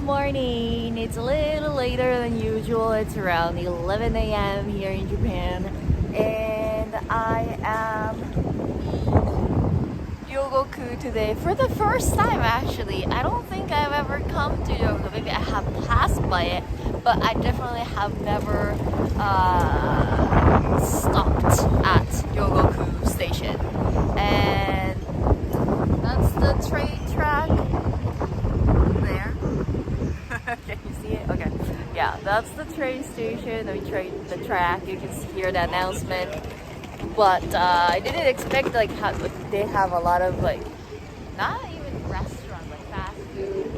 morning. It's a little later than usual. It's around 11 a.m. here in Japan. And I am in Ryogoku today for the first time actually. I don't think I've ever come to Ryogoku. Maybe I have passed by it, but I definitely have never stopped at Ryogoku station. And that's the train track there. Can you see it? Okay. Yeah, that's the train station, the track. You can hear the announcement. But I didn't expect they have a lot of not even restaurant, like fast food,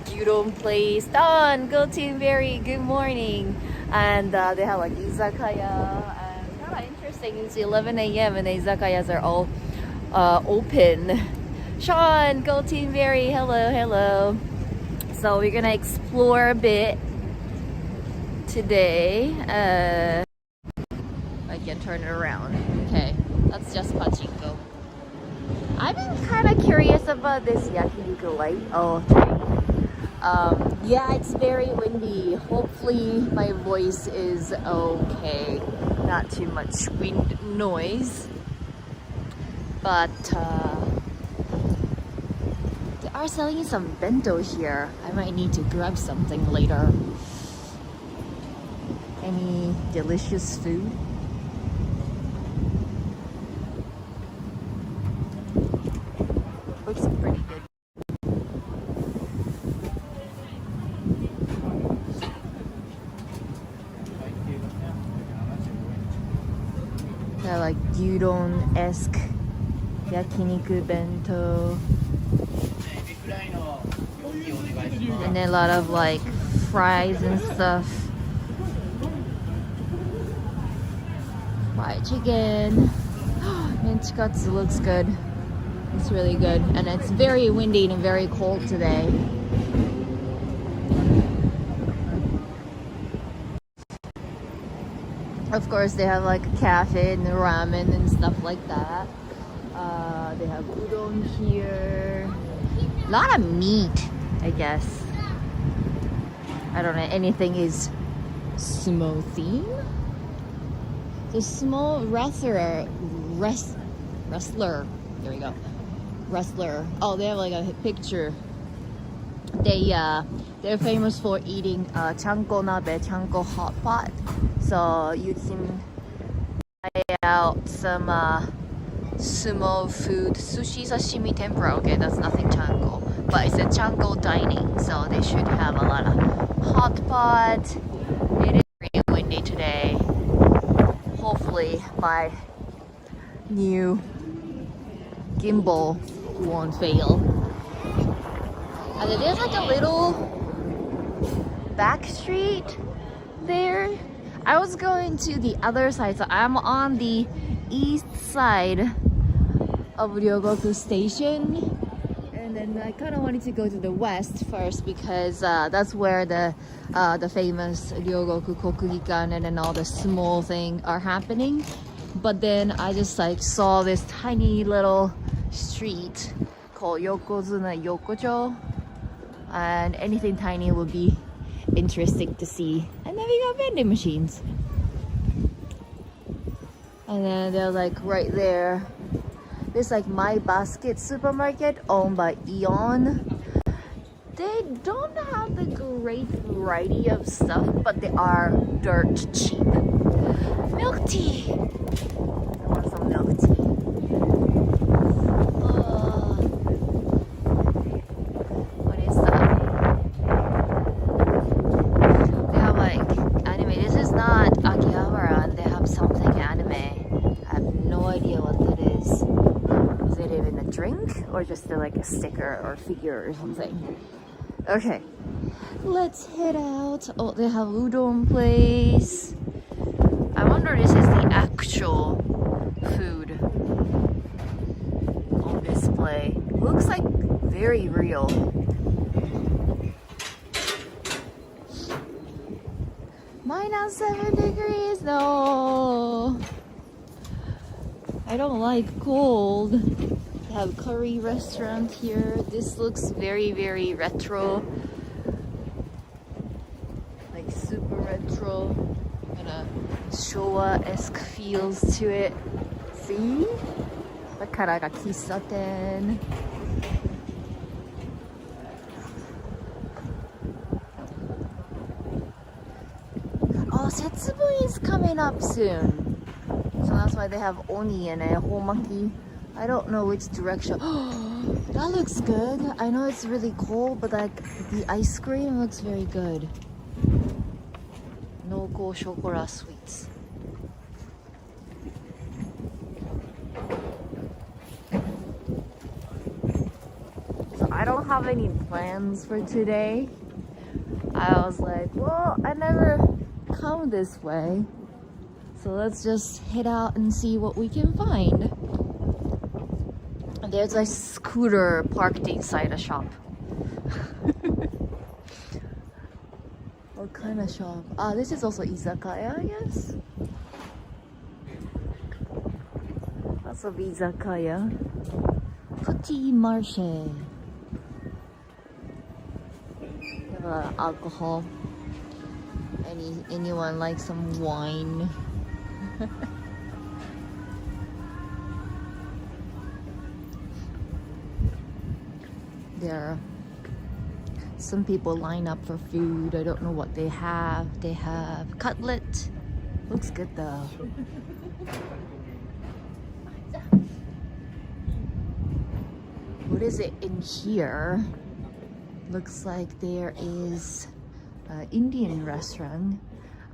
gyudon place. Don, go Team Berry, good morning. And they have like izakaya. And kind of interesting, it's 11 a.m. and the izakayas are all open. Sean, go Team Berry, hello. So we're gonna explore a bit today. I can turn it around. Okay, that's just pachinko. I've been kind of curious about this yakiniku light. Yeah, it's very windy. Hopefully my voice is okay. Not too much wind noise. But they are selling some bento here. I might need to grab something later. Any delicious food? Looks pretty good. They're like gyudon-esque yakiniku bento. And then a lot of like fries and stuff. Fried chicken. Menchikatsu looks good. It's really good. And it's very windy and very cold today. Of course, they have like a cafe and ramen and stuff like that. They have udon here. A lot of meat, I guess. I don't know, anything is sumo theme? The sumo wrestler. There we go. Wrestler. Oh, they have like a picture. They're famous for eating chanko nabe, chanko hot pot. So you can try out some sumo food, sushi, sashimi, tempura. Okay, that's nothing chanko, but it's a chanko dining, so they should have a lot of hot pot. It is really windy today. Hopefully my new gimbal won't fail. And there's like a little back street there. I was going to the other side, so I'm on the east side of Ryogoku station, and then I kind of wanted to go to the west first because that's where the famous Ryogoku Kokugikan and then all the small things are happening. But then I just saw this tiny little street called Yokozuna Yokocho, and anything tiny would be interesting to see. And then we got vending machines, and then they're like right there. There's like My Basket supermarket owned by Eon. They don't have the great variety of stuff, but they are dirt cheap. Milk tea. I want some milk tea. What is that? They have like anime. This is not Akihabara, and they have something anime. I have no idea what that is. Is it even a drink or just like a sticker or figure or something? Okay, let's head out. Oh, they have udon place. I wonder this is the actual food on display. Looks like very real. -7 degrees, no. I don't like cold. They have curry restaurant here. This looks very, very retro. retro kind of Showa-esque feels to it. See? だからが喫茶店. Oh, Setsubun is coming up soon. So that's why they have oni and homaki. I don't know which direction. That looks good. I know it's really cold, but like the ice cream looks very good. Noko Shokora sweets. So I don't have any plans for today. I was like, well, I never come this way. So let's just head out and see what we can find. And there's a scooter parked inside a shop. What kind of shop? Ah, this is also izakaya, I guess. Also izakaya. Petit marché. They have alcohol. Anyone like some wine? There are some people line up for food. I don't know what they have. They have cutlet. Looks good though. What is it in here? Looks like there is an Indian restaurant.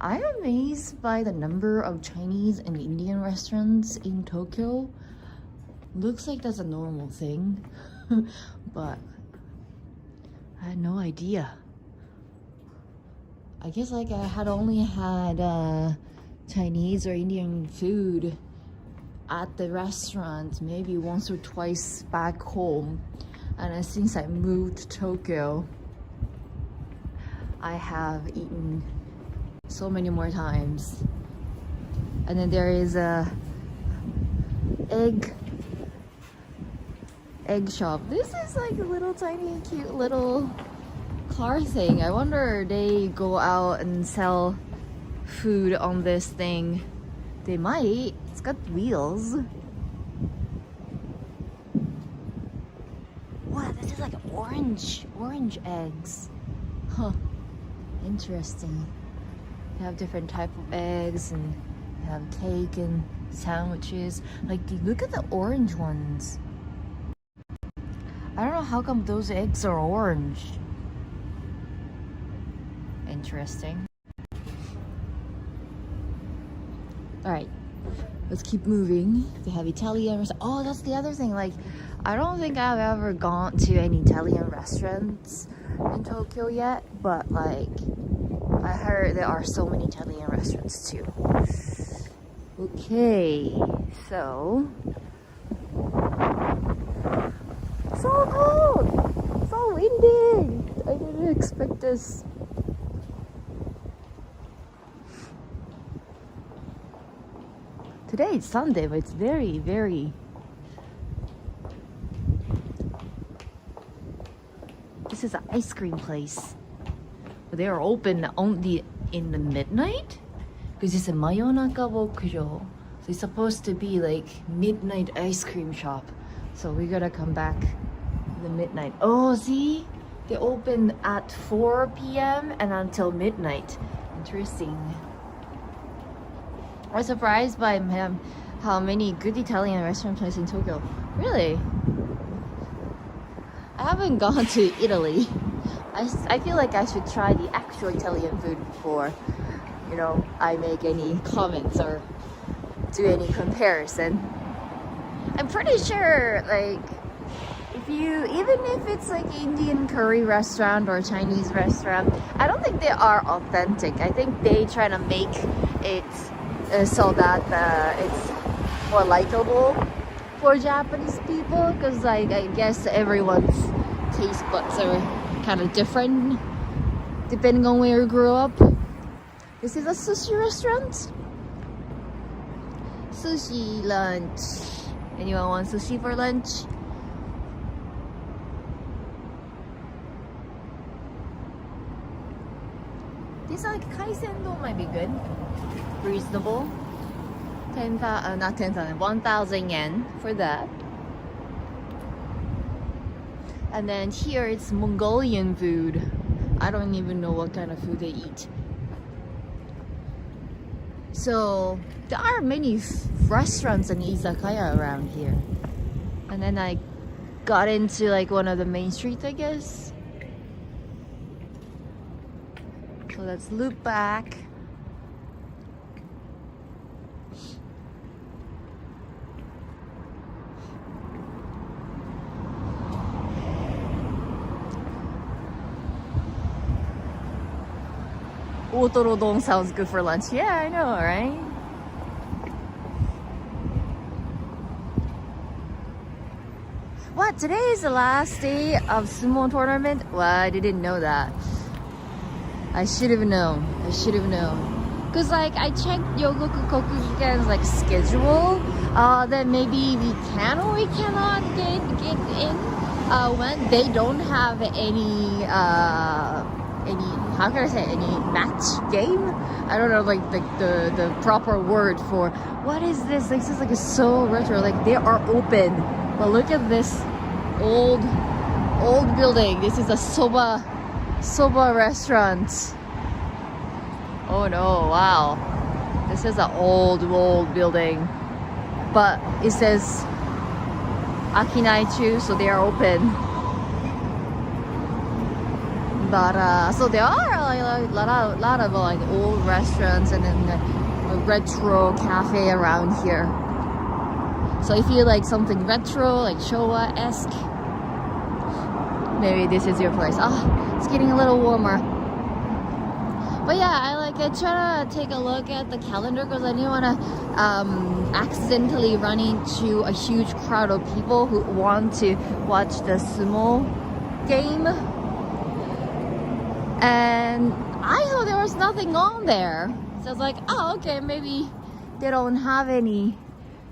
I'm amazed by the number of Chinese and Indian restaurants in Tokyo. Looks like that's a normal thing, but I had no idea. I guess like I had only had Chinese or Indian food at the restaurant maybe once or twice back home, and since I moved to Tokyo, I have eaten so many more times. And then there is a egg shop. This is like a little tiny cute little car thing. I wonder they go out and sell food on this thing. They might. It's got wheels. Wow, this is like orange eggs. Huh. Interesting. They have different type of eggs, and they have cake and sandwiches. Like, look at the orange ones. I don't know how come those eggs are orange. Interesting. Alright, let's keep moving. They have Italian restaurants. Oh, that's the other thing. Like, I don't think I've ever gone to any Italian restaurants in Tokyo yet, but like, I heard there are so many Italian restaurants too. Okay, so so cold, so windy. I didn't expect this. Today is Sunday, but it's very, very. This is an ice cream place. But they are open only in the midnight? Because it's a Mayonaka Bokujo. So it's supposed to be like midnight ice cream shop. So we gotta come back the midnight. Oh, see? They open at 4 p.m. and until midnight. Interesting. I was surprised by how many good Italian restaurant places in Tokyo. Really? I haven't gone to Italy. I feel like I should try the actual Italian food before, you know, I make any comments or do any comparison. I'm pretty sure, like, even if it's like Indian curry restaurant or Chinese restaurant, I don't think they are authentic. I think they try to make it so that it's more likable for Japanese people, because like I guess everyone's taste buds are kind of different depending on where you grew up. This is a sushi restaurant. Sushi lunch. Anyone want sushi for lunch? This like kaisendo might be good. Reasonable. 10,000, not 10,000, 1,000 yen for that. And then here it's Mongolian food. I don't even know what kind of food they eat. So there are many restaurants and izakaya around here. And then I got into like one of the main streets, I guess. So let's loop back. Otorodon sounds good for lunch. Yeah, I know, right? What? Today is the last day of sumo tournament? Well, I didn't know that. I should have known. Cause like I checked Ryogoku Kokugikan's like schedule. Then maybe we can or we cannot get in. When they don't have any how can I say, any match game? I don't know like the proper word for what is this? This is like so retro. Like they are open. But look at this old building. This is a soba restaurant. Oh no, wow. This is an old building. But it says Akinaichu, so they are open. But so there are like a lot of like old restaurants and then a retro cafe around here. So if you like something retro, like Showa-esque, maybe this is your place. Oh, it's getting a little warmer. But yeah, I try to take a look at the calendar because I didn't want to accidentally run into a huge crowd of people who want to watch the sumo game. And I thought there was nothing on there. So I was like, oh, okay, maybe they don't have any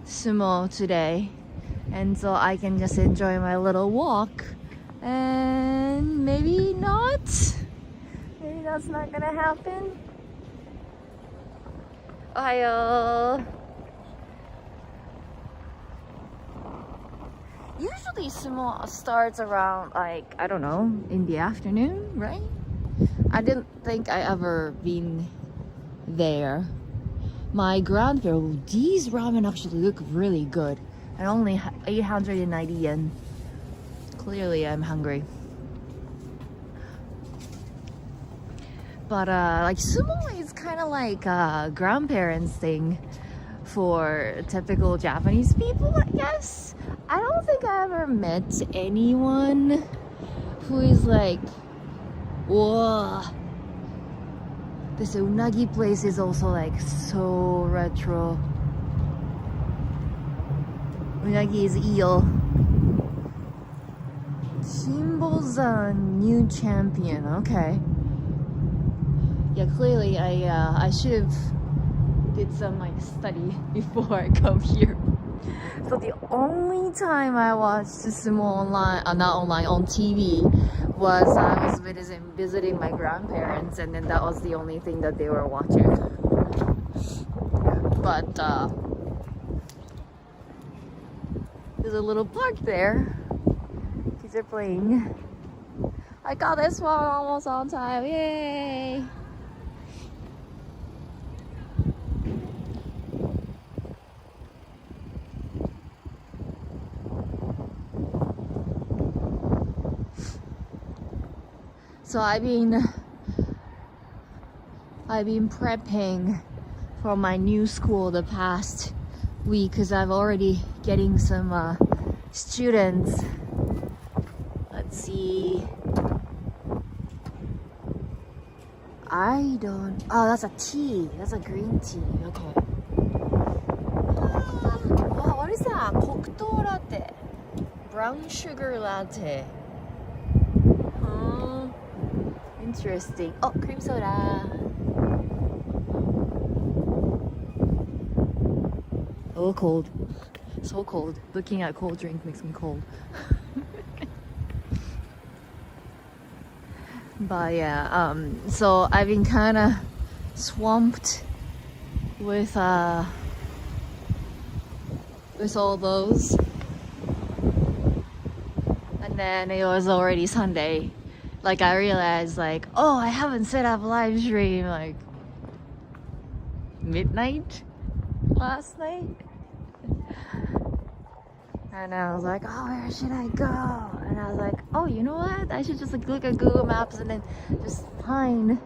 sumo today. And so I can just enjoy my little walk. And maybe not. Maybe that's not gonna happen. Ohio. Usually sumo starts around like, I don't know, in the afternoon, right? I didn't think I ever been there. My grandparents, these ramen actually look really good. And only 890 yen. Clearly I'm hungry. But like sumo is kind of like a grandparents thing for typical Japanese people, I guess. I don't think I ever met anyone who is like, whoa, this unagi place is also like so retro. Unagi is eel. Kimbo's a new champion. Okay. Yeah, clearly I should have did some like study before I come here. So the only time I watched sumo online, not online, on TV, was I was visiting my grandparents, and then that was the only thing that they were watching. But there's a little park there. Kids are playing. I got this one almost on time. Yay! So I've been prepping for my new school the past week because I've already getting some students. Let's see. Oh, that's a tea. That's a green tea. Okay. Wow, what is that? Kokuto latte. Brown sugar latte. Interesting. Oh, cream soda. Oh, cold. So cold. Looking at cold drink makes me cold. But yeah, so I've been kind of swamped with all those, and then it was already Sunday. Like I realized, like, oh, I haven't set up live stream like midnight last night, and I was like, oh, where should I go? And I was like, oh, you know what? I should just like look at Google Maps and then just find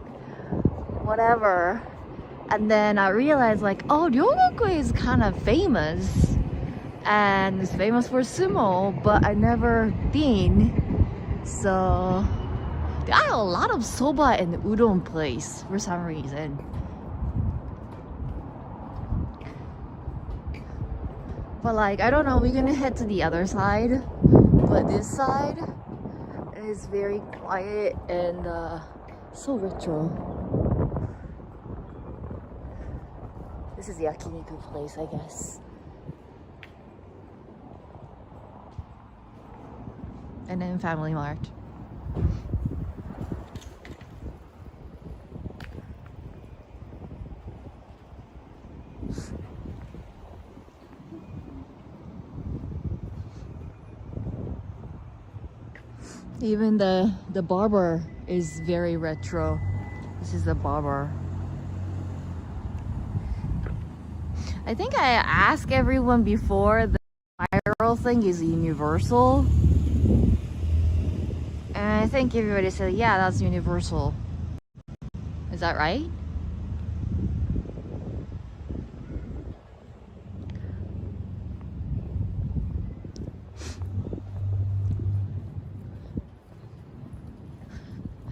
whatever. And then I realized, like, oh, Ryogoku is kind of famous, and it's famous for sumo, but I never been. So there are a lot of soba and udon place for some reason. But like, I don't know, we're gonna head to the other side. But this side is very quiet and so retro. This is the yakiniku place, I guess. And then Family Mart. Even the barber is very retro. This is the barber. I think I asked everyone before, the spiral thing is universal. And I think everybody said, yeah, that's universal. Is that right?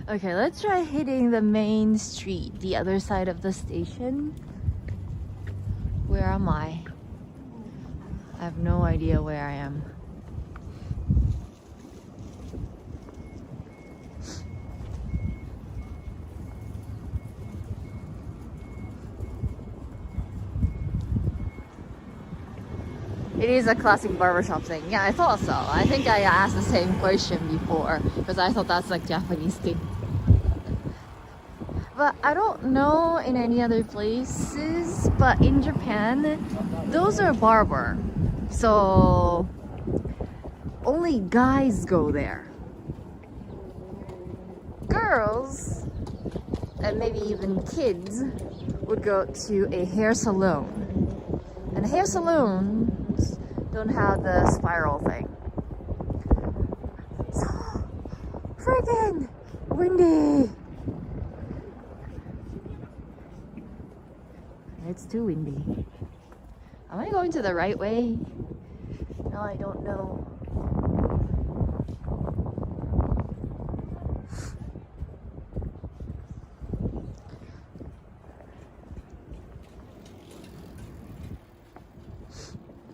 Okay, let's try hitting the main street, the other side of the station. Where am I? I have no idea where I am. It is a classic barbershop thing. Yeah, I thought so. I think I asked the same question before because I thought that's like Japanese thing. But I don't know in any other places, but in Japan, those are barber. So only guys go there. Girls, and maybe even kids, would go to a hair salon. And hair salons don't have the spiral thing. So freaking windy. It's too windy. Am I going to the right way? No, I don't know.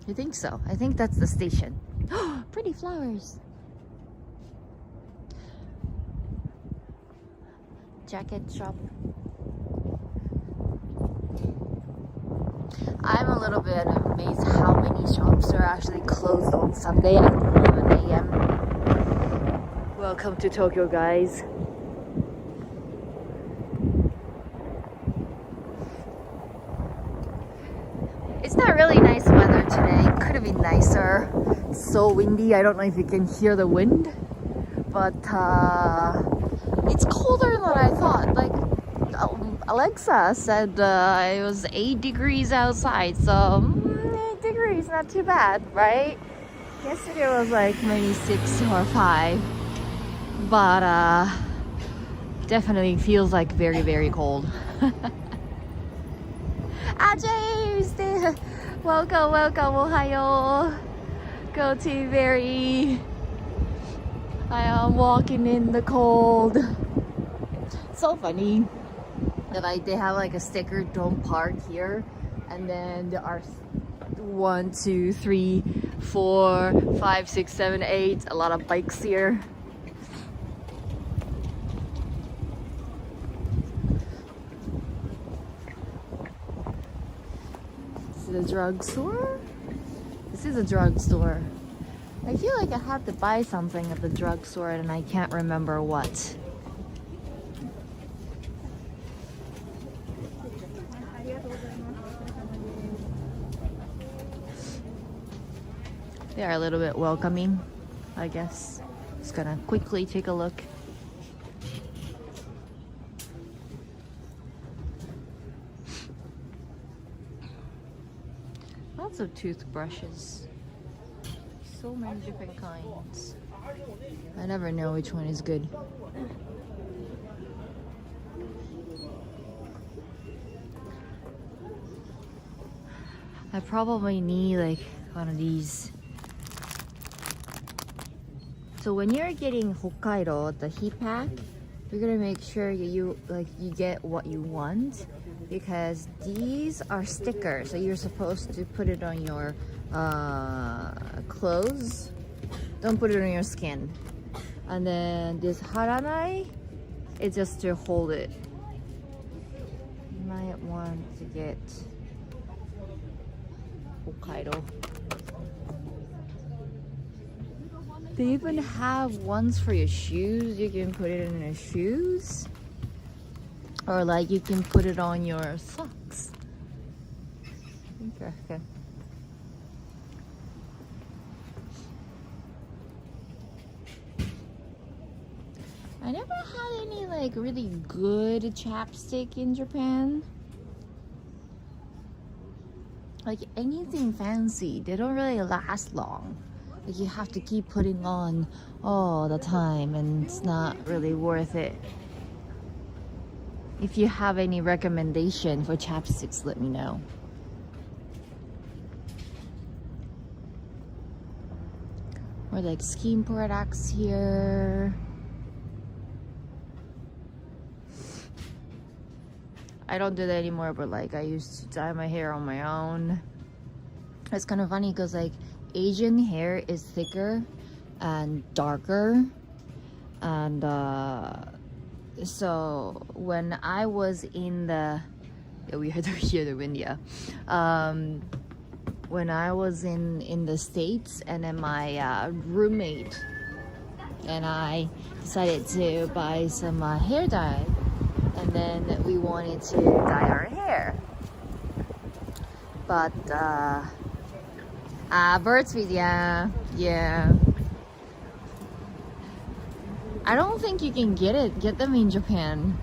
I think so. I think that's the station. Pretty flowers. Jacket shop. I'm a little bit amazed how many shops are actually closed on Sunday at 11 a.m. Welcome to Tokyo, guys. It's not really nice weather today. Could have been nicer. It's so windy. I don't know if you can hear the wind, but it's colder than I thought. Like Alexa said it was 8 degrees outside, so 8 degrees, not too bad, right? Yesterday was like maybe 6 or 5, but definitely feels like very, very cold. James! Welcome, welcome, ohayo. Go to very... I am walking in the cold. So funny. Like they have like a sticker, don't park here, and then there are 1, 2, 3, 4, 5, 6, 7, 8, a lot of bikes here. This is a drugstore. This is a drugstore. I feel like I have to buy something at the drugstore and I can't remember what. They are a little bit welcoming, I guess. Just gonna quickly take a look. Lots of toothbrushes. So many different kinds. I never know which one is good. I probably need like one of these. So when you're getting Hokkaido, the heat pack, you're gonna make sure you get what you want, because these are stickers. So you're supposed to put it on your clothes. Don't put it on your skin. And then this haranai is just to hold it. You might want to get Hokkaido. They even have ones for your shoes. You can put it in your shoes. Or like you can put it on your socks. Interesting. I never had any like really good chapstick in Japan. Like anything fancy, they don't really last long. Like you have to keep putting on all the time and it's not really worth it. If you have any recommendation for chapsticks, let me know. Or like skin products here. I don't do that anymore, but like I used to dye my hair on my own. It's kind of funny because like Asian hair is thicker and darker, and so when I was in the we hear the wind, yeah. When I was in the States, and then my roommate and I decided to buy some hair dye, and then we wanted to dye our hair, but bird's feet, yeah. I don't think you can get them in Japan.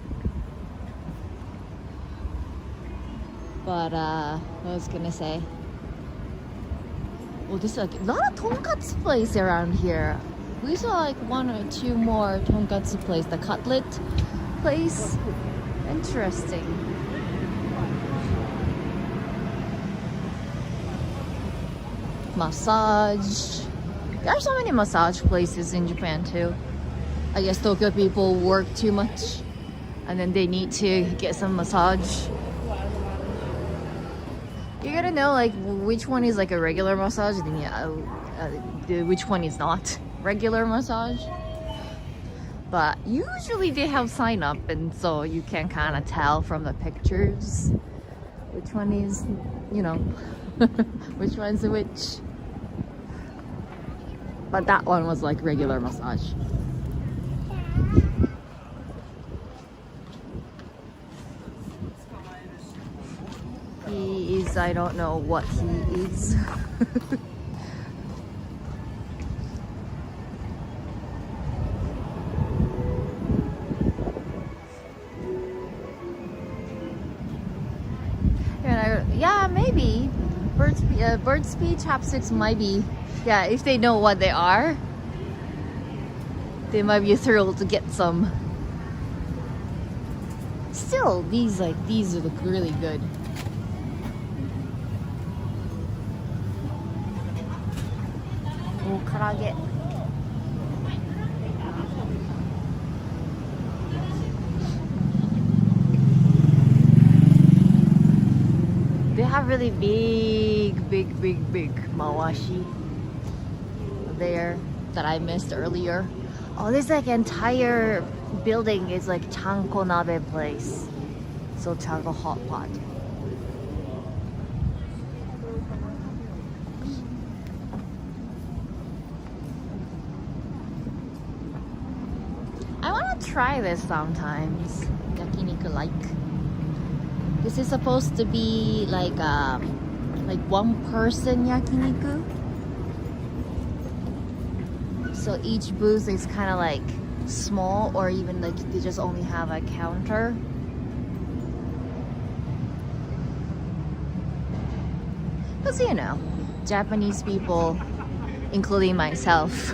But what I was gonna say. Well, there's like a lot of tonkatsu place around here. We saw like one or two more tonkatsu place, the cutlet place. Interesting. Massage. There are so many massage places in Japan too. I guess Tokyo people work too much and then they need to get some massage. You gotta know like which one is like a regular massage and which one is not regular massage. But usually they have sign up, and so you can kind of tell from the pictures which one is, you know, which one's which. But that one was like regular massage. He is, I don't know what he is. Yeah, maybe. Bird's feet chapsticks might be, yeah, if they know what they are, they might be thrilled to get some. Still, these look really good. Oh, karage. They have really big mawashi there that I missed earlier. Oh, this like entire building is like chanko nabe place. So chanko hot pot. I want to try this sometimes. Yakiniku like. This is supposed to be like one person yakiniku. So each booth is kind of like small, or even like they just only have a counter. Because you know, Japanese people, including myself,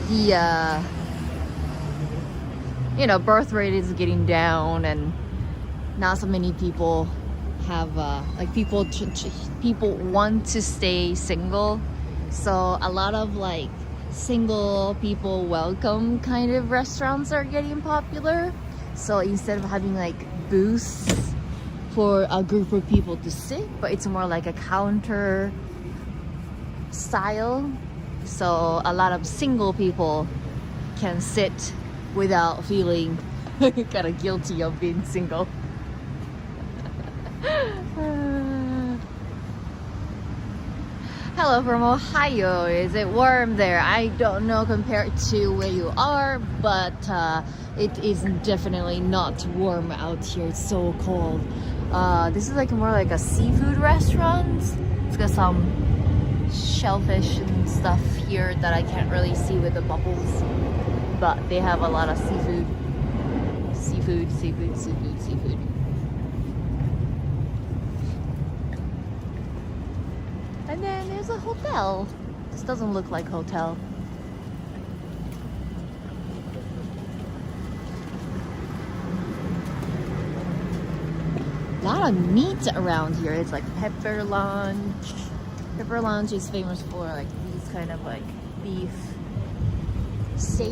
the you know, birth rate is getting down, and not so many people have like people want to stay single. So a lot of like single people welcome kind of restaurants are getting popular. So instead of having like booths for a group of people to sit, but it's more like a counter style. So a lot of single people can sit without feeling kind of guilty of being single. Hello from Ohio. Is it warm there? I don't know compared to where you are, but it is definitely not warm out here. It's so cold. This is like more like a seafood restaurant. It's got some shellfish and stuff here that I can't really see with the bubbles, but they have a lot of seafood. And then there's a hotel. This doesn't look like hotel. A lot of meat around here. It's like Pepper Lounge. Pepper Lounge is famous for like these kind of like beef steak.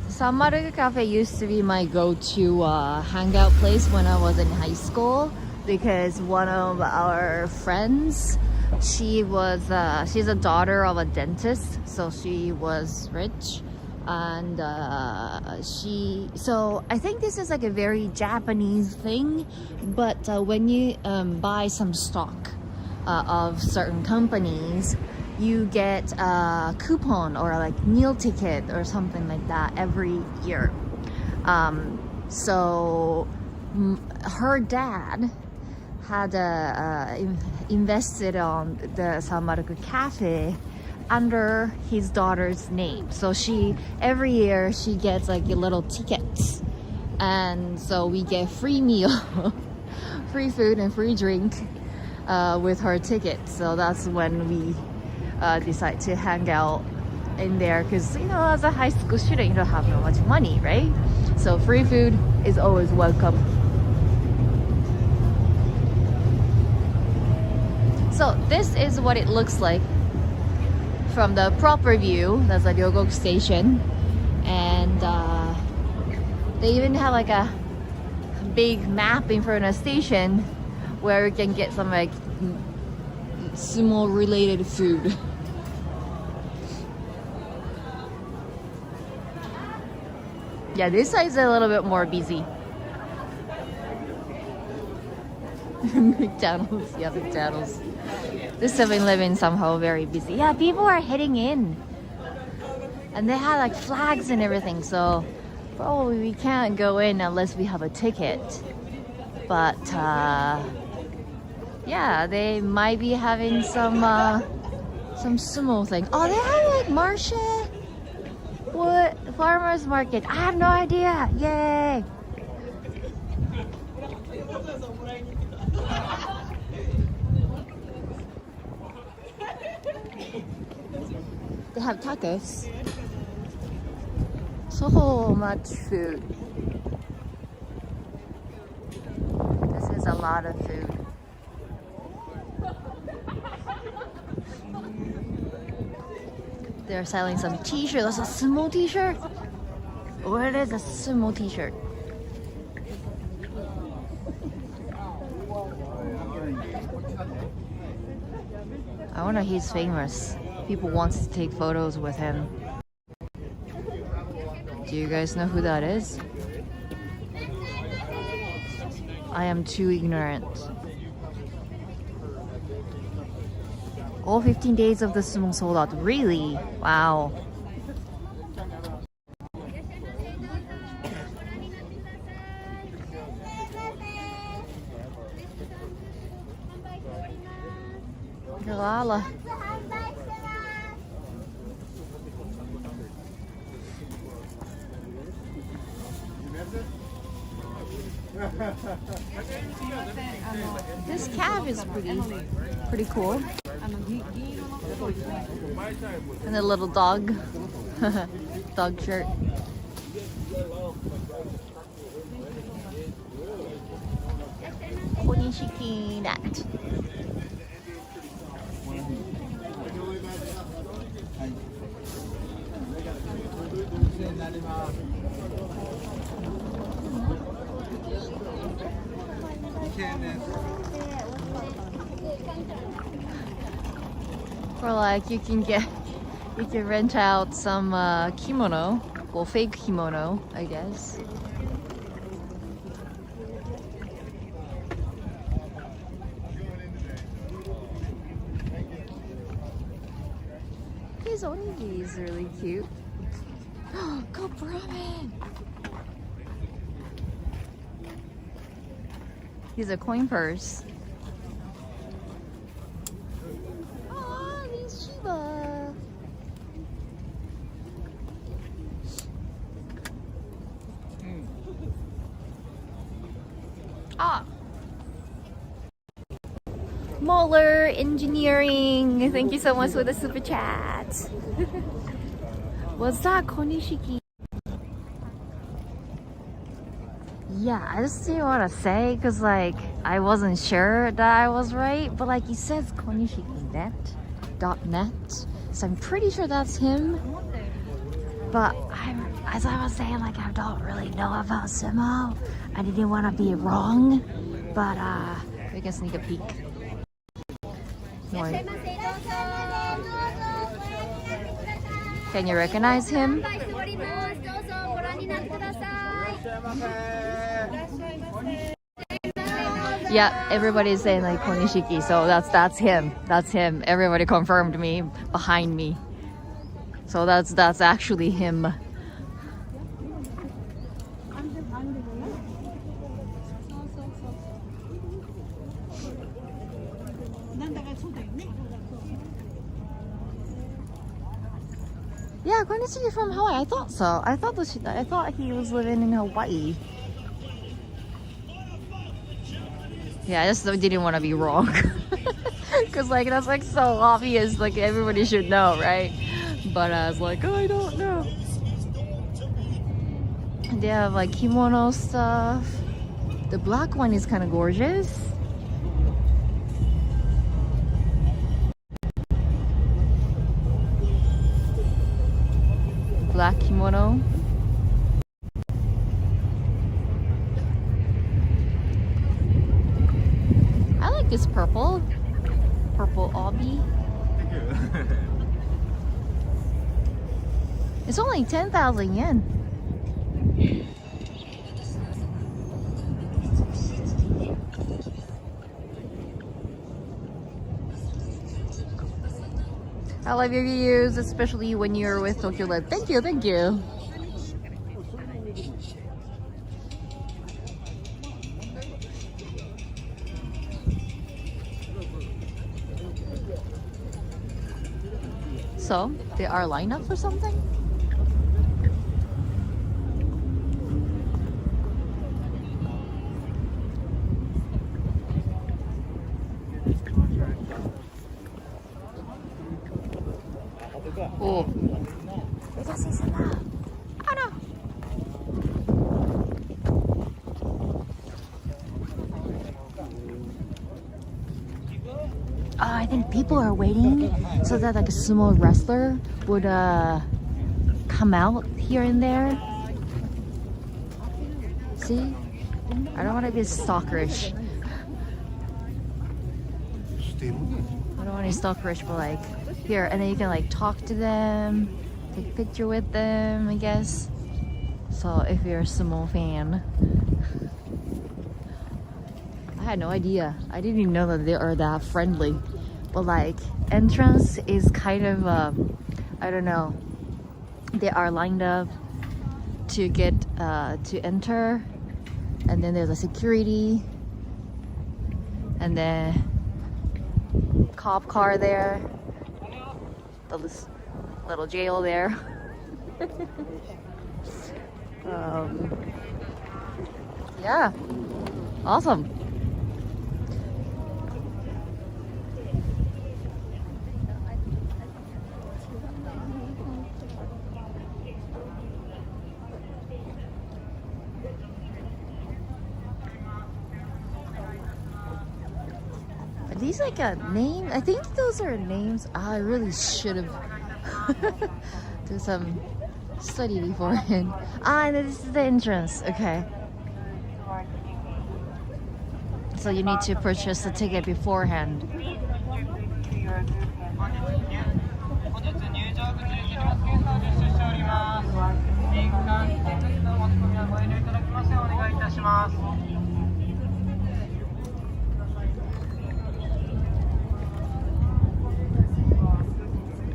Sanmarugu Cafe used to be my go-to hangout place when I was in high school, because one of our friends, she's a daughter of a dentist, so she was rich, and so I think this is like a very Japanese thing, but when you buy some stock of certain companies, you get a coupon or like meal ticket or something like that every year. So her dad had invested on the Sanmarugu Cafe under his daughter's name. So every year she gets like a little tickets, and so we get free meal, free food and free drink with her ticket. So that's when we decide to hang out in there, because you know, as a high school student you don't have no much money, right? So free food is always welcome. So this is what it looks like from the proper view. That's a Ryogoku station, and they even have like a big map in front of the station where you can get some like sumo related food. Yeah, this side is a little bit more busy. McDonald's, yeah, McDonald's. This 7-Eleven somehow very busy. Yeah, people are heading in, and they have like flags and everything, so probably we can't go in unless we have a ticket. But yeah, they might be having some sumo thing. Oh, they have like marché, what, farmers market. I have no idea. Yay! They have tacos. So much food. This is a lot of food. They're selling some t-shirts. That's a sumo t-shirt? What is a sumo t-shirt? I wonder if he's famous. People want to take photos with him. Do you guys know who that is? I am too ignorant. All 15 days of the sumo sold out. Really? Wow. Lala. This cap is pretty cool. And a little dog. Dog shirt. Konishiki net. Or like you can rent out some kimono, well, fake kimono, I guess. His onigiri is really cute. Cup ramen. He's a coin purse. Oh, these Shiba. Ah. Moeller Engineering. Thank you so much for the super chat. What's that? Konishiki. Yeah, I just didn't want to say because like I wasn't sure that I was right, but like he says konishiki.net, so I'm pretty sure that's him. But as I was saying, like I don't really know about sumo. I didn't want to be wrong, but we can sneak a peek. More. Can you recognize him? Yeah, everybody's saying like konishiki, so that's him. That's him. Everybody confirmed me behind me. So that's actually him. Yeah, konnichiwa from Hawaii. I thought so. I thought he was living in Hawaii. Yeah, I just didn't want to be wrong. Cause like that's like so obvious. Like everybody should know, right? But I was like, oh, I don't know. They have like kimono stuff. The black one is kind of gorgeous. Black kimono. I like this purple obi. It's only 10,000 yen. I love your views, especially when you're with Tokyo Live. Thank you, thank you. So, they are lined up for something? Oh. I think people are waiting so that like a sumo wrestler would come out here and there. See? I don't want to be stalkerish. I don't want to be stalkerish, but like here, and then you can like talk to them, take a picture with them, I guess. So if you're a sumo fan. I had no idea. I didn't even know that they are that friendly. But like entrance is kind of I don't know. They are lined up to get to enter, and then there's a security, and then cop car there. The little jail there. Yeah, awesome. Are these like a name? I think those are names. I really should have do some study beforehand. And this is the entrance. Okay. So you need to purchase the ticket beforehand.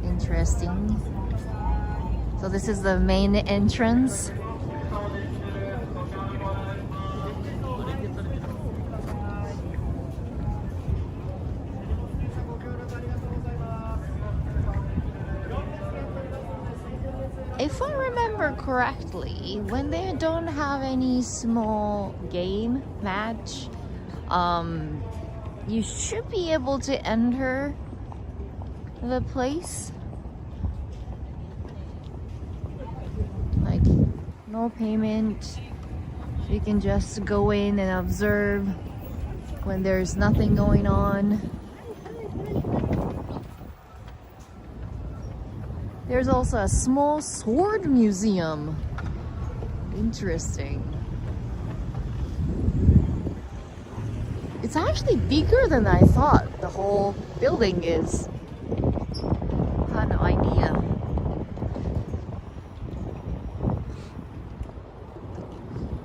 Interesting. So this is the main entrance. If I remember correctly, when they don't have any small game match, you should be able to enter the place. Like, no payment. You can just go in and observe when there's nothing going on. There's also a small sword museum. Interesting. It's actually bigger than I thought the whole building is. I had no idea.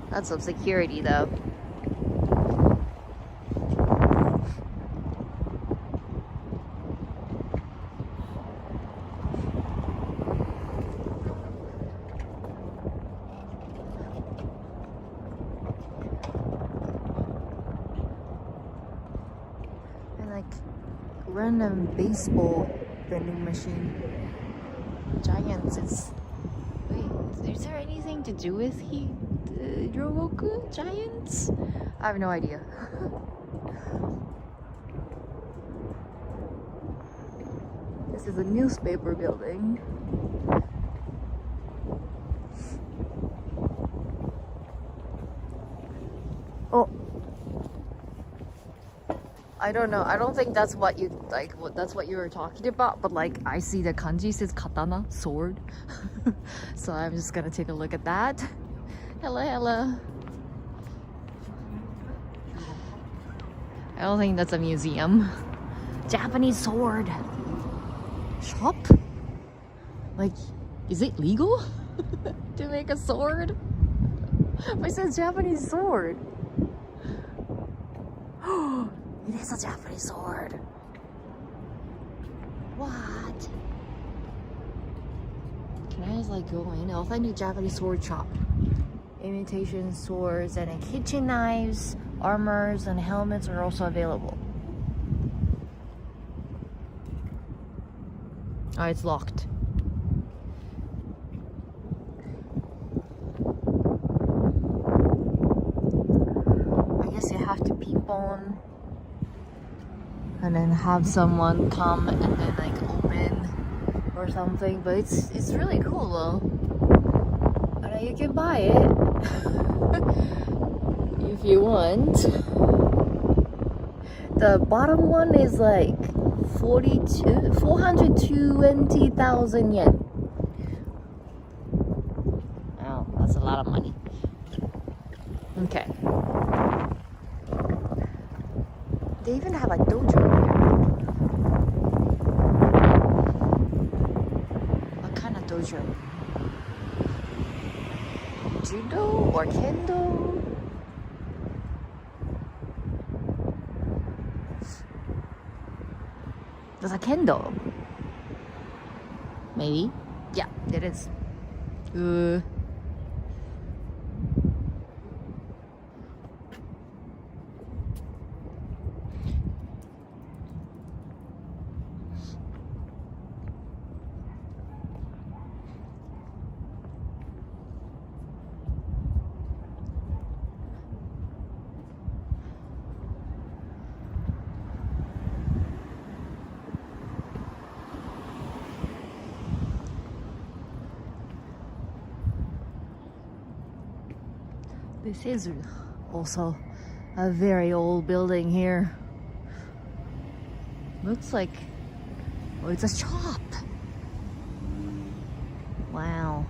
That's some security though. Random baseball vending machine. Giants is... Wait, is there anything to do with Ryogoku Giants? I have no idea. This is a newspaper building. Oh, I don't know. I don't think that's what you that's what you were talking about. But like, I see the kanji says katana, sword. So I'm just gonna take a look at that. Hello, hello. I don't think that's a museum. Japanese sword shop. Like, is it legal to make a sword? It says Japanese sword. It is a Japanese sword. What? Can I just like go in? Authentic Japanese sword shop. Imitation swords and kitchen knives, armors, and helmets are also available. Oh, it's locked. I guess you have to peep on and then have someone come and then like open or something, but it's really cool though. And you can buy it if you want. The bottom one is like 420,000 yen. Wow, that's a lot of money. Okay. They even have a dojo here. What kind of dojo? Judo or kendo? There's a kendo. Maybe? Yeah, it is. This is also a very old building here. Looks like, oh, it's a shop. Wow.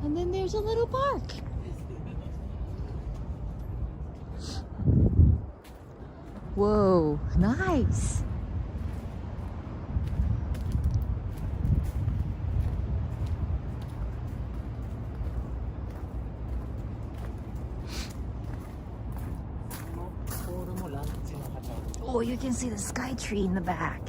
And then there's a little park. Whoa, nice. Oh, you can see the sky tree in the back.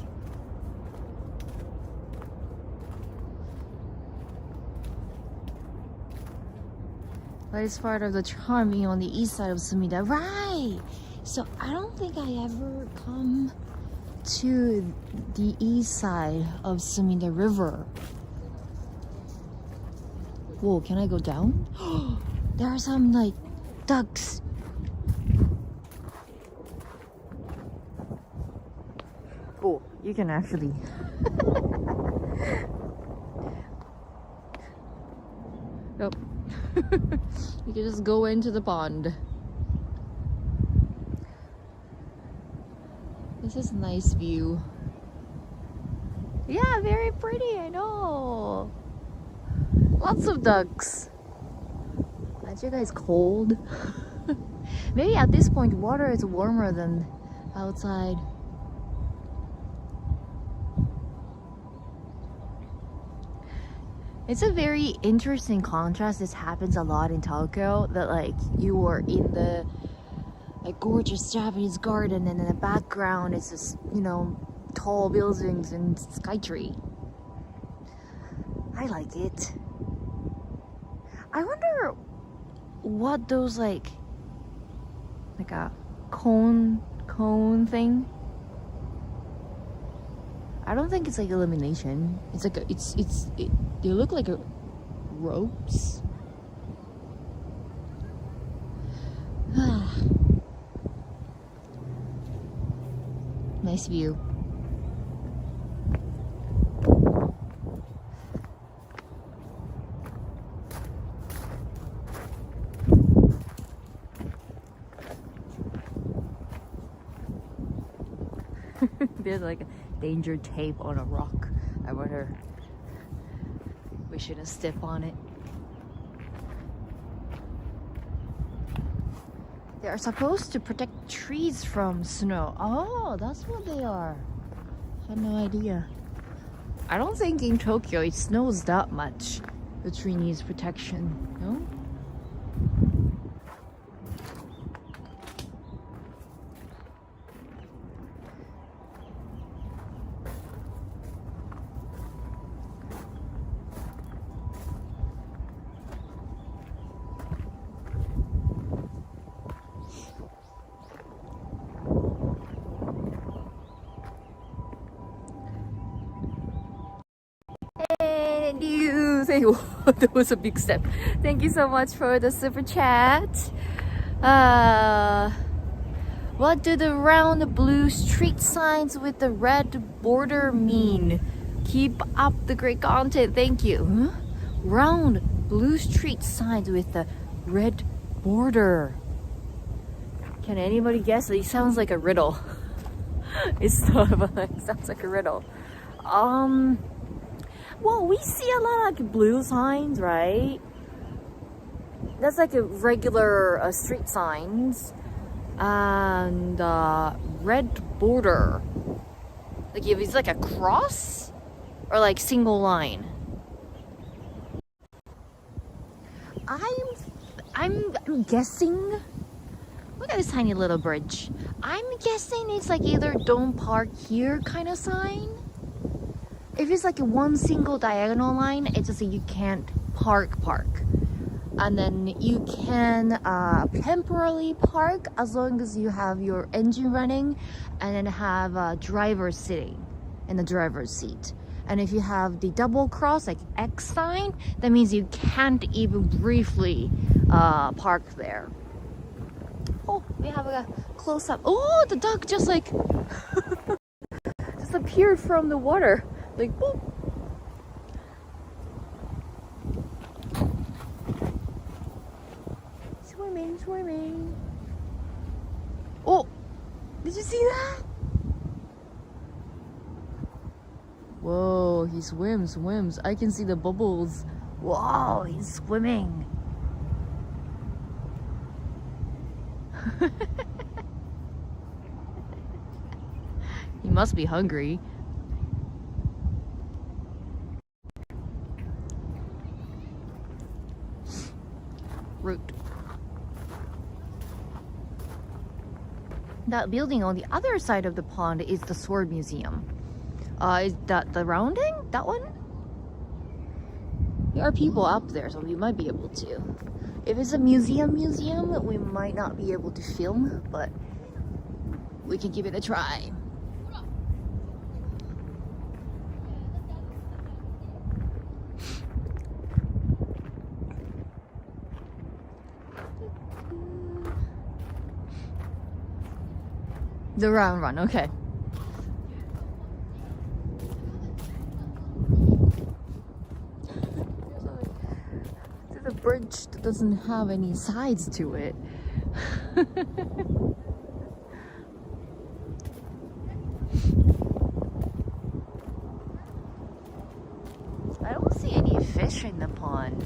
That is part of the charm being on the east side of Sumida. Right! So I don't think I ever come to the east side of Sumida River. Whoa, can I go down? There are some like ducks. Oh, you can actually nope. You can just go into the pond. This is a nice view. Yeah, very pretty, I know. Lots of ducks. Aren't you guys cold? Maybe at this point water is warmer than outside. It's a very interesting contrast. This happens a lot in Tokyo, that like you are in the like gorgeous Japanese garden and in the background it's just, you know, tall buildings and skytree. I like it. I wonder what those like a cone thing. I don't think it's like illumination. It's like they look like ropes. Nice view. There's like a danger tape on a rock. I wonder, we shouldn't step on it. They are supposed to protect trees from snow. Oh, that's what they are. I had no idea. I don't think in Tokyo it snows that much. The tree needs protection, no? That was a big step. Thank you so much for the super chat. What do the round blue street signs with the red border mean? Keep up the great content. Thank you. Huh? Round blue street signs with the red border. Can anybody guess? It sounds like a riddle. It sounds like a riddle. Well, we see a lot of like blue signs, right? That's like a regular street signs. And red border. Like if it's like a cross or like single line. I'm guessing. Look at this tiny little bridge. I'm guessing it's like either don't park here kind of sign. If it's like a one single diagonal line, it's just you can't park. And then you can temporarily park as long as you have your engine running and then have a driver sitting in the driver's seat. And if you have the double cross, like X sign, that means you can't even briefly park there. Oh, we have a close up. Oh, the duck just like just appeared from the water. Like boop. Swimming, swimming. Oh, did you see that? Whoa, he swims. I can see the bubbles. Wow, he's swimming. He must be hungry. Root. That building on the other side of the pond is the Sword Museum. Is that the rounding? That one? There are people up there, so we might be able to. If it's a museum, we might not be able to film, but we can give it a try. The round run, okay. There's a bridge that doesn't have any sides to it. I don't see any fish in the pond.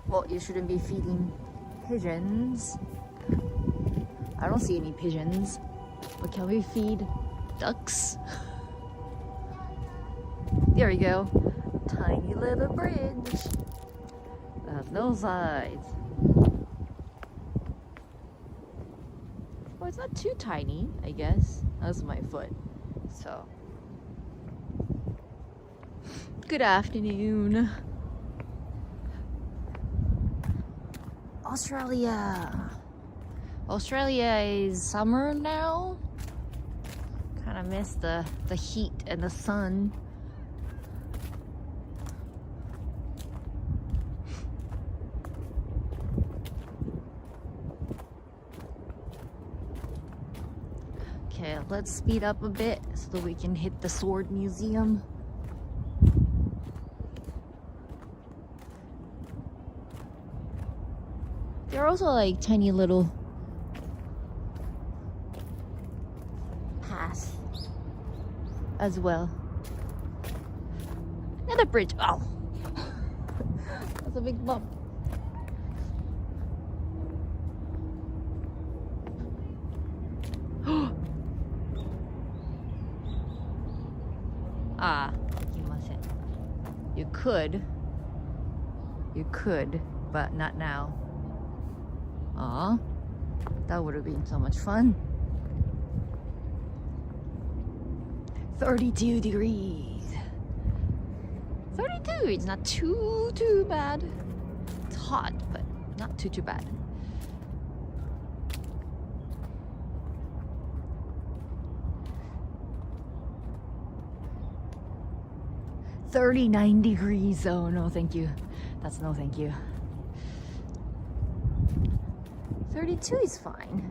Well, you shouldn't be feeding pigeons. I don't see any pigeons. But can we feed ducks? There we go. Tiny little bridge. That has no sides. Well, it's not too tiny, I guess. That's my foot. So. Good afternoon. Australia is summer now. Kind of miss the heat and the sun. Okay, let's speed up a bit so that we can hit the Sword Museum. There are also like tiny little paths as well. Another bridge. Oh, that's a big bump. Ah, you could, but not now. Aw, that would have been so much fun. 32 degrees. 32, it's not too bad. It's hot, but not too bad. $39 degrees. Oh no, thank you. That's no thank you. 32 is fine.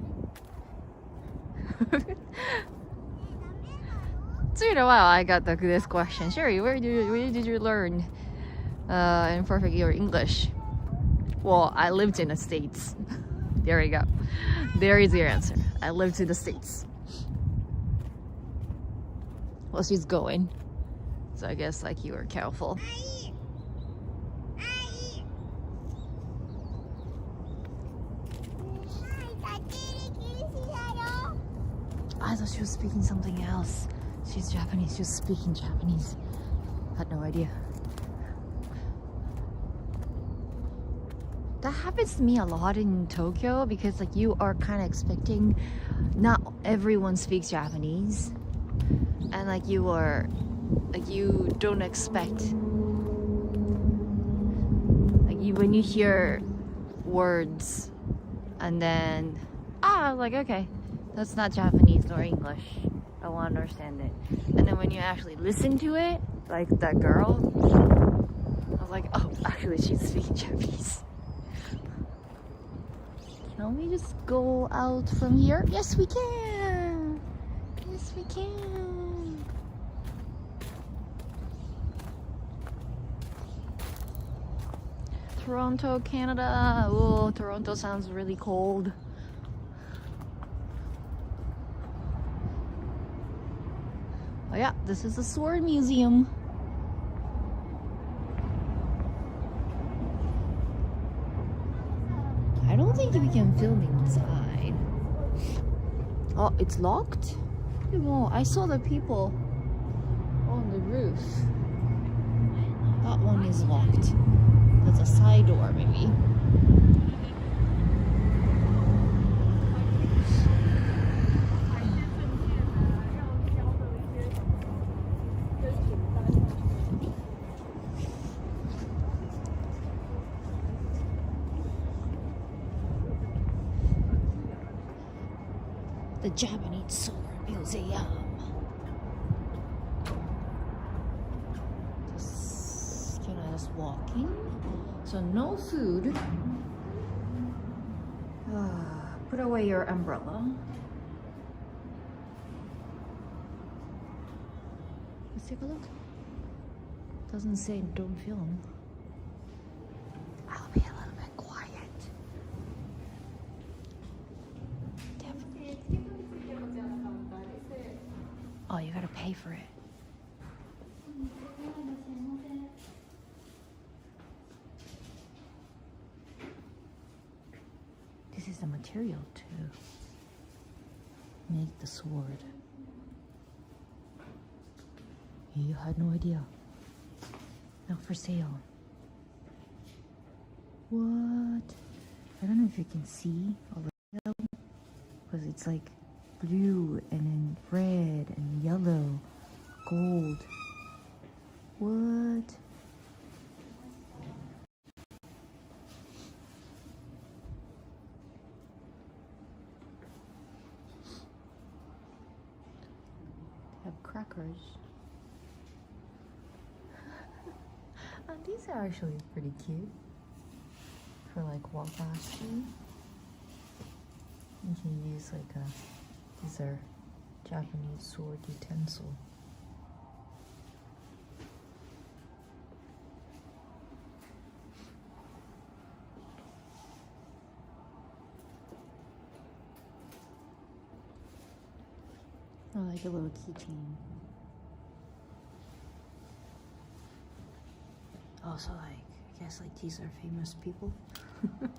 It's been a while I got this question. Sherry, where did you learn in perfect your English? Well, I lived in the States. There you go. There is your answer. I lived in the States. Well, she's going. So I guess like you were careful. I thought she was speaking something else. She's Japanese. She was speaking Japanese. Had no idea. That happens to me a lot in Tokyo because like you are kind of expecting not everyone speaks Japanese, and like you don't expect like when you hear words and then I was like, okay, That's not Japanese nor English. I won't understand it. And then when you actually listen to it, like that girl, I was like, oh, actually she's speaking Japanese. Can we just go out from here? Yes, we can. Yes, we can. Toronto, Canada. Oh, Toronto sounds really cold. Oh yeah, this is the Sword Museum. I don't think we can film inside. Oh, it's locked? Oh, I saw the people on the roof. That one is locked. That's a side door, maybe. The Japanese Sword Museum. Can I just walk in? So no food. Put away your umbrella. Let's take a look. Doesn't say don't film. I'll be a little bit quiet. Oh, you gotta pay for it. This is the material to make the sword. You had no idea. Not for sale. What? I don't know if you can see over there, because it's like blue and then red and yellow, gold. What? They have crackers. These are actually pretty cute for like wakashi. You can use like these are Japanese sword utensil. I like a little keychain. Also, like, I guess like these are famous people.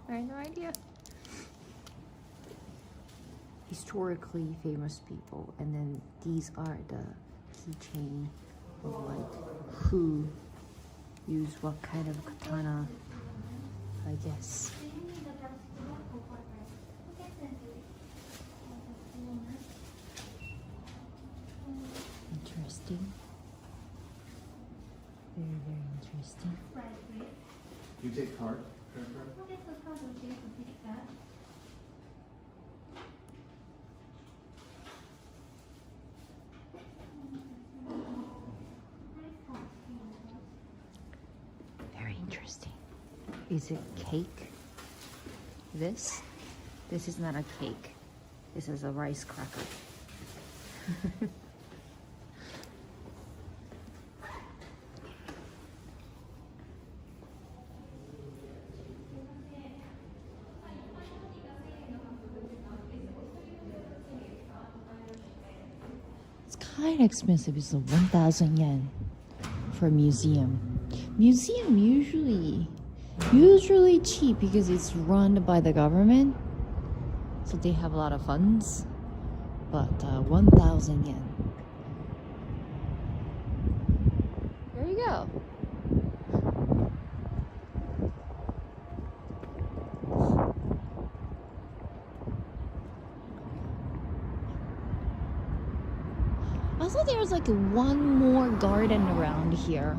I had no idea. Historically famous people, and then these are the keychain of like who used what kind of katana, I guess. Interesting. Very, very interesting. You take card? Very interesting. Is it cake? This is not a cake. This is a rice cracker. Kind of expensive. It's 1,000 yen for a museum. Museum usually cheap because it's run by the government, so they have a lot of funds. But 1,000 yen. There you go. I thought there was like one more garden around here.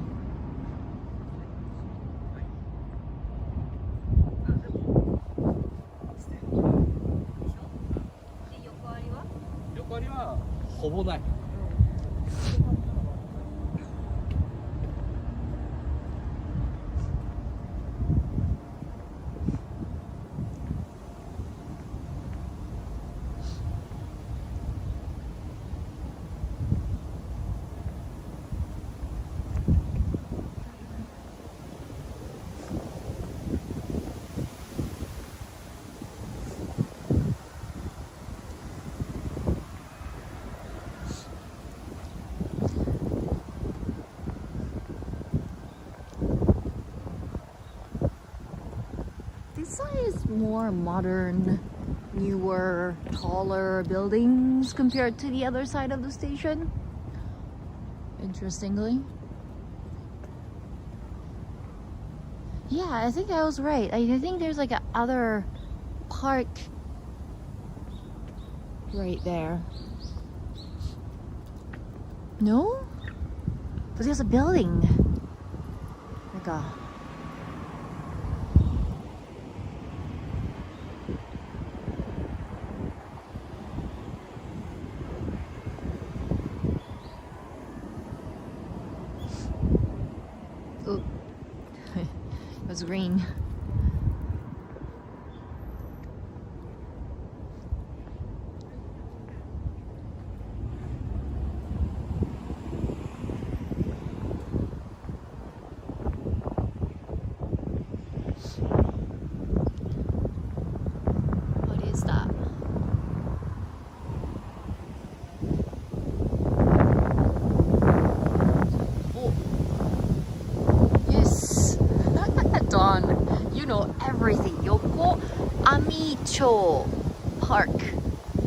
whole line. This side is more modern, newer, taller buildings compared to the other side of the station. Interestingly. Yeah, I think I was right. I think there's like a other park right there. No? But there's a building. Like a... Oh, it was green. What is that? Dawn, you know everything. Yoko Amicho Park.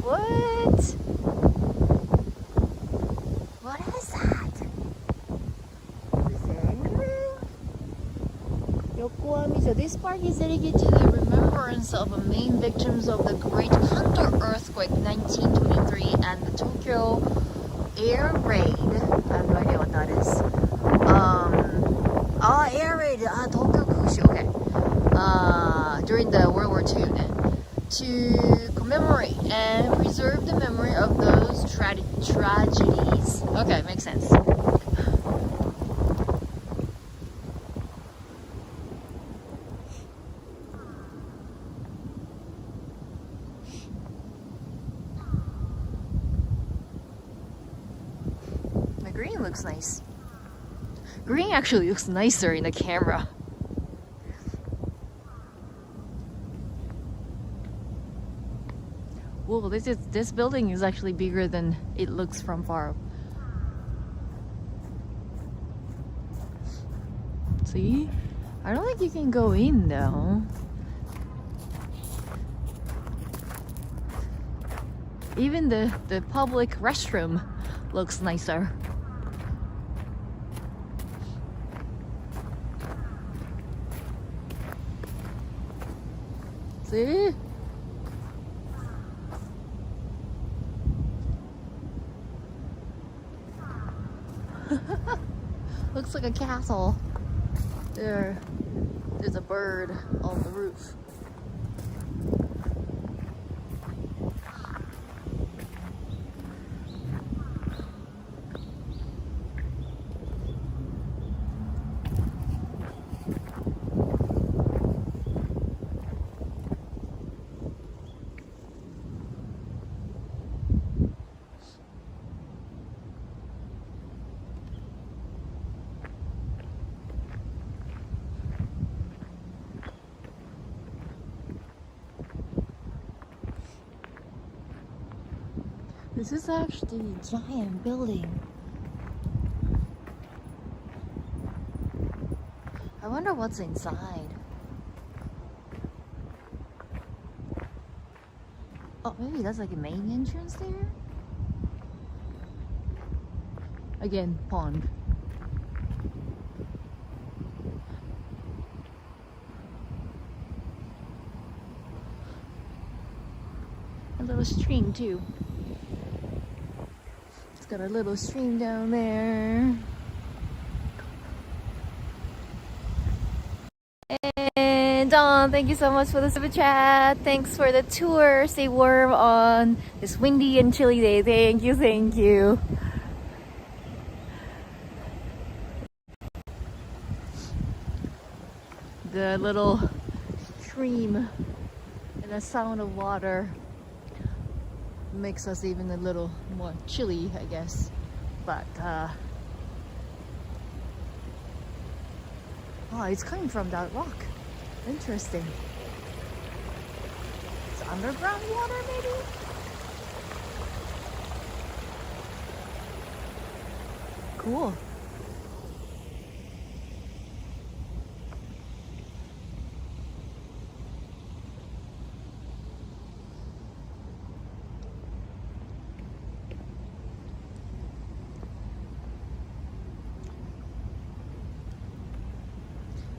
What? What is that? Is there anything? Yoko Amicho. This park is dedicated to the remembrance of the main victims of the Great Kanto earthquake 1923 and the Tokyo air raid. I have no idea what that is. Air raid. Tokyo Kushi. Okay. During the World War II, to commemorate and preserve the memory of those tragedies. Okay, makes sense. The green looks nice. Green actually looks nicer in the camera. Whoa, this building is actually bigger than it looks from far. See? I don't think you can go in though. Even the public restroom looks nicer. See? Looks like a castle. There's a bird on the roof. This is actually a giant building. I wonder what's inside. Oh, maybe that's like a main entrance there? Again, pond. A little stream too. It's got a little stream down there. And Don, thank you so much for the super chat. Thanks for the tour. Stay warm on this windy and chilly day. Thank you, thank you. The little stream and the sound of water makes us even a little more chilly, I guess. But oh, it's coming from that rock. Interesting. It's underground water, maybe? Cool.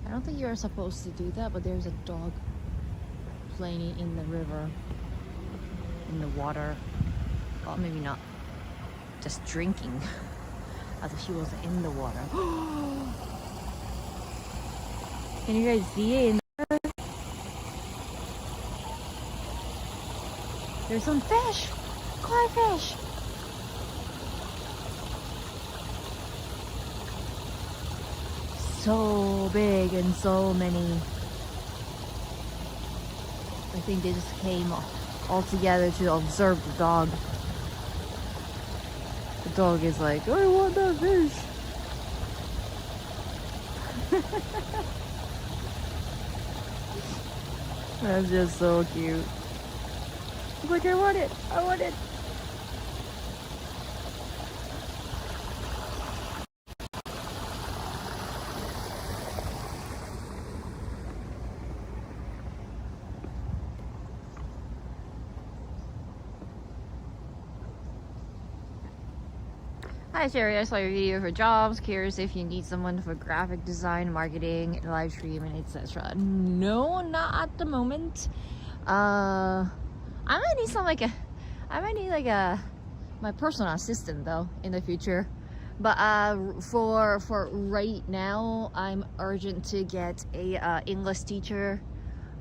I don't think you're supposed to do that, but there's a dog playing in the river, in the water. Well, maybe not. Just drinking as if he was in the water. Can you guys see it in there? There's some fish! Koi fish! So big and so many. I think they just came all together to observe the dog. The dog is like, I want that fish. That's just so cute. He's like, I want it. I want it. Hi Sherry, I saw your video for jobs. Curious if you need someone for graphic design, marketing, live stream, and etc. No, not at the moment. I might need my personal assistant though in the future. But for right now, I'm urgent to get a English teacher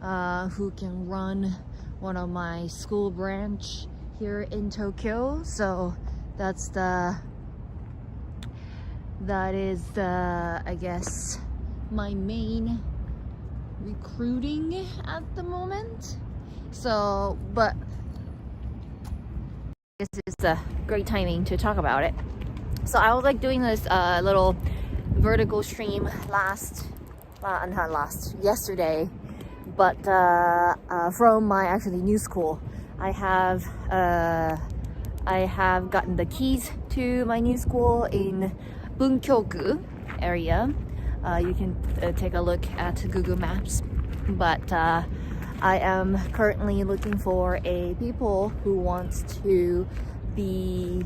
who can run one of my school branch here in Tokyo. So that is I guess my main recruiting at the moment. So, but this is a great timing to talk about it. So I was like doing this little vertical stream yesterday, but from my actually new school. I have gotten the keys to my new school in Bunkyoku area. You can take a look at Google Maps, but I am currently looking for a people who wants to be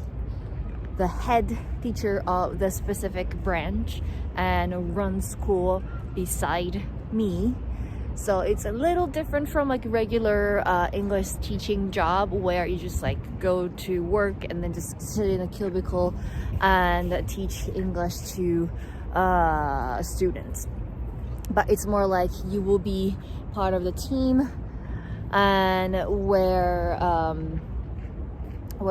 the head teacher of the specific branch and run school beside me. So it's a little different from like regular English teaching job where you just like go to work and then just sit in a cubicle and teach English to students. But it's more like you will be part of the team, and where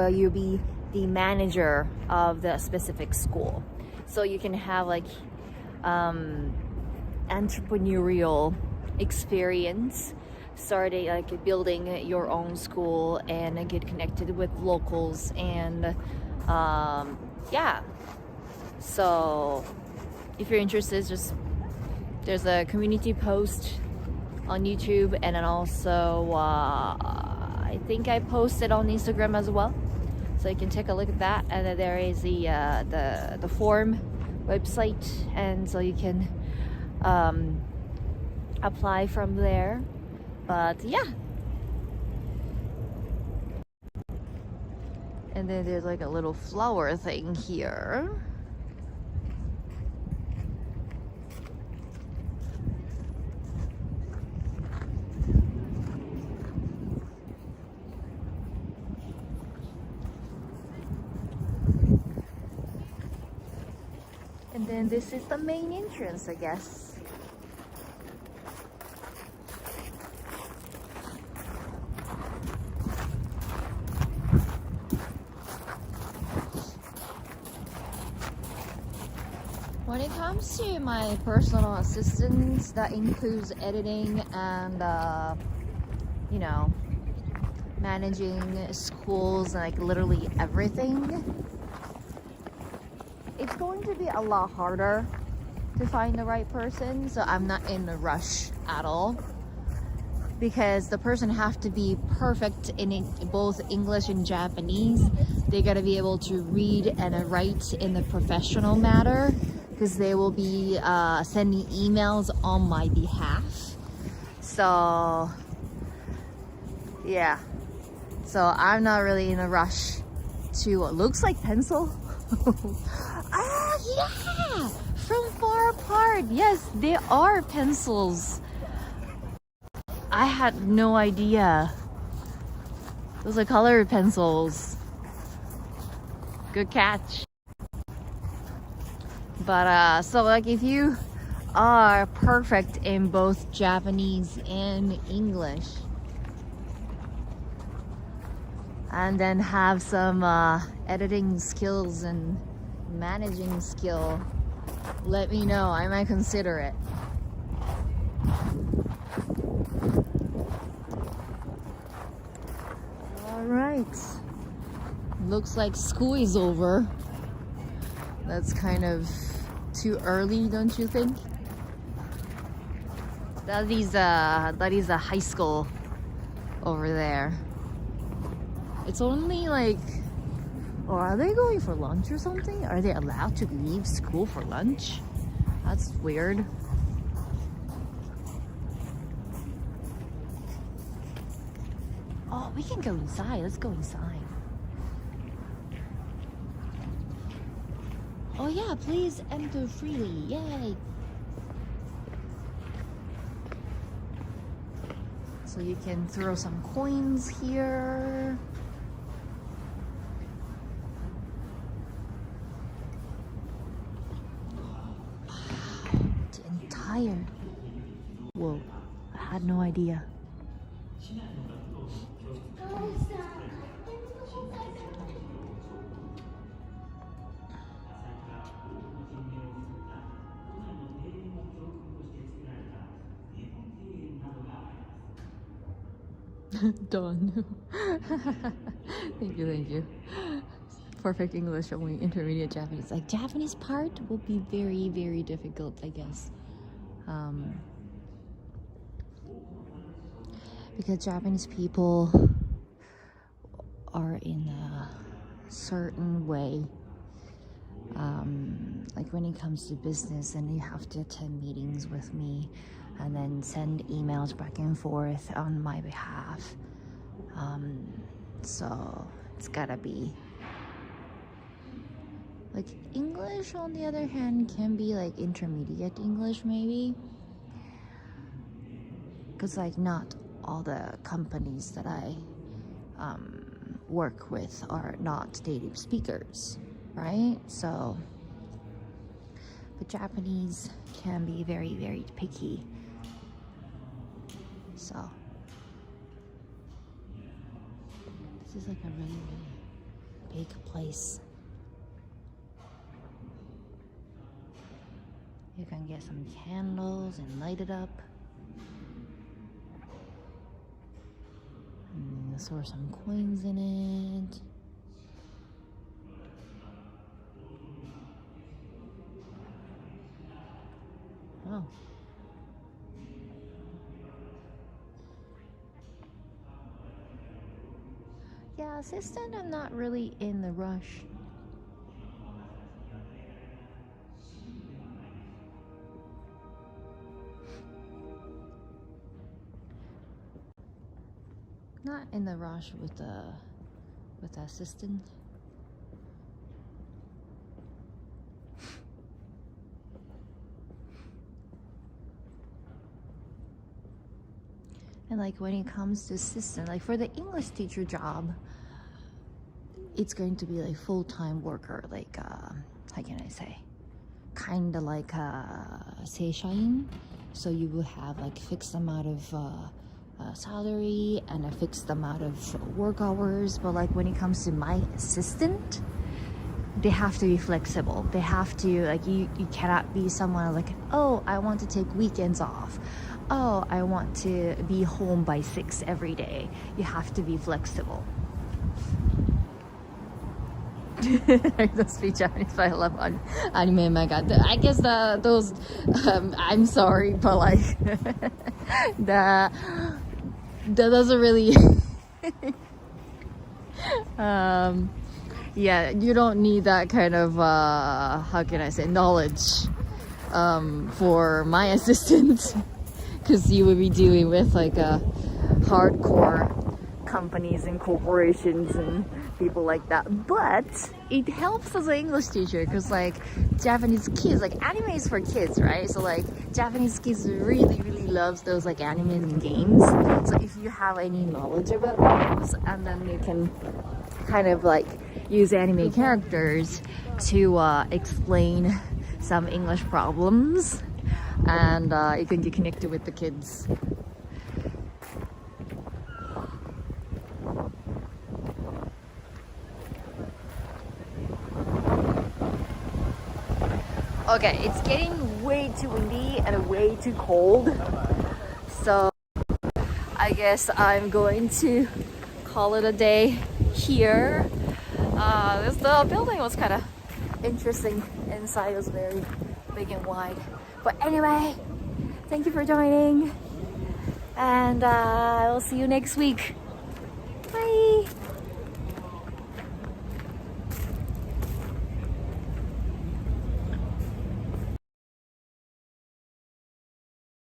you'll be the manager of the specific school. So you can have like entrepreneurial experience, starting like building your own school and get connected with locals, and yeah. So if you're interested, just there's a community post on YouTube, and then also I think I posted on Instagram as well, so you can take a look at that. And then there is the form website, and so you can apply from there. But yeah, and then there's like a little flower thing here. And then this is the main entrance, I guess. When it comes to my personal assistants, that includes editing and you know, managing schools, like literally everything. It's going to be a lot harder to find the right person, so I'm not in a rush at all, because the person have to be perfect in both English and Japanese. They gotta be able to read and write in a professional manner, because they will be sending emails on my behalf. So yeah, so I'm not really in a rush to what looks like pencil. Ah, yeah, from far apart, yes, they are pencils. I had no idea. Those are colored pencils. Good catch. But so like if you are perfect in both Japanese and English, and then have some editing skills and managing skill, let me know. I might consider it. All right, looks like school is over. That's kind of too early, don't you think? That is a high school over there. It's only like, or are they going for lunch or something? Are they allowed to leave school for lunch? That's weird. Oh, we can go inside. Let's go inside. Oh yeah, please enter freely. Yay! So you can throw some coins here. The entire... Whoa, I had no idea. Done. Thank you. Perfect English, only intermediate Japanese. Like Japanese part will be very, very difficult, I guess. Because Japanese people are in a certain way. Like when it comes to business, and you have to attend meetings with me and then send emails back and forth on my behalf. So it's gotta be like English, on the other hand, can be like intermediate English maybe, because like not all the companies that I work with are not native speakers, right? So but Japanese can be very, very picky. So this is like a really, really big place. You can get some candles and light it up. And throw some coins in it. Oh. Yeah, assistant, I'm not really in the rush. Not in the rush with the assistant. And like when it comes to assistant, like for the English teacher job, it's going to be like full-time worker, like how can I say, kind of like seishain. So you will have like fixed amount of salary and a fixed amount of work hours. But like when it comes to my assistant, they have to be flexible. They have to, like, you cannot be someone like, oh, I want to take weekends off. Oh, I want to be home by 6 every day. You have to be flexible. I don't speak Japanese, but I love anime and manga. I guess those, I'm sorry, but like, that doesn't really, yeah, you don't need that kind of, how can I say, knowledge, for my assistant, because you would be dealing with like a hardcore companies and corporations and people like that. But it helps as an English teacher because like Japanese kids, like anime is for kids, right? So like Japanese kids really loves those like anime and games. So if you have any knowledge about those, and then you can kind of like use anime characters to explain some English problems, and you can get connected with the kids. Okay, it's getting way too windy and way too cold, so I guess I'm going to call it a day here. The building was kind of interesting. Inside was very big and wide. But anyway, thank you for joining, and I will see you next week. Bye!